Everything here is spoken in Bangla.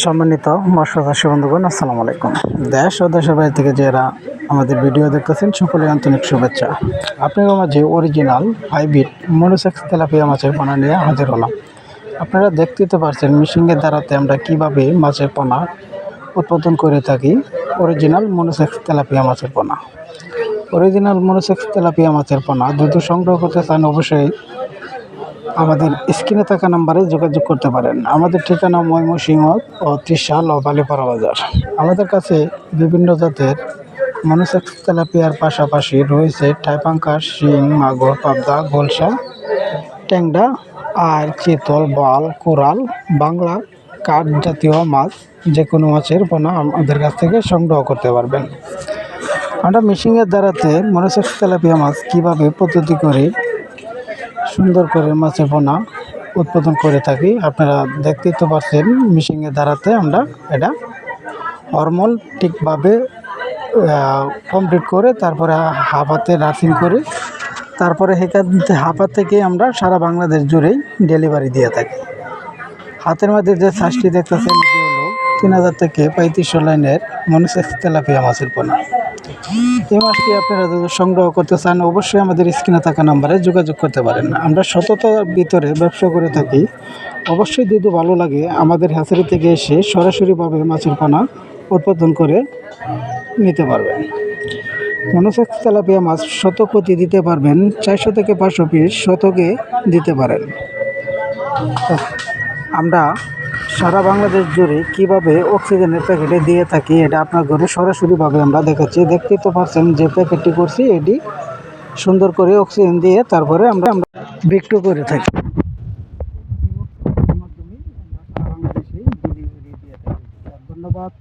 সম্মানিত মৎস্য চাষী বন্ধুগণ, আসসালামু আলাইকুম। দেশ ও দেশের বাইরে থেকে যারা আমাদের ভিডিও দেখতেছেন সকলের আন্তরিক শুভেচ্ছা। আপনাদের মাঝে অরিজিনাল হাইব্রিড মনোসেক্স তেলাপিয়া মাছের পোনা নিয়ে হাজির হলাম। আপনারা দেখতে তো পারছেন মেশিনের দ্বারাতে আমরা কিভাবে মাছের পোনা উৎপাদন করে থাকি। অরিজিনাল মনোসেক্স তেলাপিয়া মাছের পোনা, অরিজিনাল মনোসেক্স তেলাপিয়া মাছের পোনা দ্রুত সংগ্রহ করতে চান অবশ্যই আমাদের স্ক্রিনে থাকা নাম্বারে যোগাযোগ করতে পারেন। আমাদের ঠিকানা ময়মনসিংহ ও ত্রিশাল ও বালিপাড়া বাজার। আমাদের কাছে বিভিন্ন জাতের মনোসেক্স তেলাপিয়ার পাশাপাশি রয়েছে টাইপাঙ্কাস, শিং, মাগুর, পাবদা, গোলসা, ট্যাংরা আর চিতল, বাল, কোরাল, বাংলা কাঠ জাতীয় মাছ। যে কোনো মাছের পোনা আমাদের কাছ থেকে সংগ্রহ করতে পারবেন। আমরা মেশিনের দ্বারাতে মনোসেক্স তেলাপিয়া মাছ কীভাবে পদ্ধতি করে সুন্দর করে মাছের পোনা উৎপাদন করে থাকি আপনারা দেখতেই তো পাচ্ছেন। মেশিনের দ্বারাতে আমরা এটা হরমোন ঠিকভাবে কমপ্লিট করে তারপরে হাফাতে রাফিং করে তারপরে হাফা থেকে আমরা সারা বাংলাদেশ জুড়েই ডেলিভারি দিয়ে থাকি। হাতের মধ্যে যে সাইজটি দেখতেছেন এটি হলো 3000 থেকে 3500 লাইনের মনোসেক্স তেলাপিয়া মাছের পোনা। এই মাছটি আপনারা যদি সংগ্রহ করতে চান অবশ্যই আমাদের স্ক্রিনে থাকা নাম্বারে যোগাযোগ করতে পারেন। আমরা সততার ভিতরে ব্যবসা করে থাকি। অবশ্যই যদি ভালো লাগে আমাদের হ্যাচারি থেকে এসে সরাসরিভাবে মাছের পোনা উৎপাদন করে নিতে পারবেন। মনোসেক্স তেলাপিয়া মাছ শতক প্রতি দিতে পারবেন 400 থেকে 500 পিস শতকে দিতে পারেন। আমরা সারা বাংলাদেশ জুড়ে কীভাবে অক্সিজেনের প্যাকেটে দিয়ে থাকি এটা আপনার ঘরে সরাসরিভাবে আমরা দেখাচ্ছি। দেখতেই তো পাচ্ছেন যে প্যাকেটটি করছি এটি সুন্দর করে অক্সিজেন দিয়ে তারপরে আমরা বিক্রি করে থাকি। ধন্যবাদ।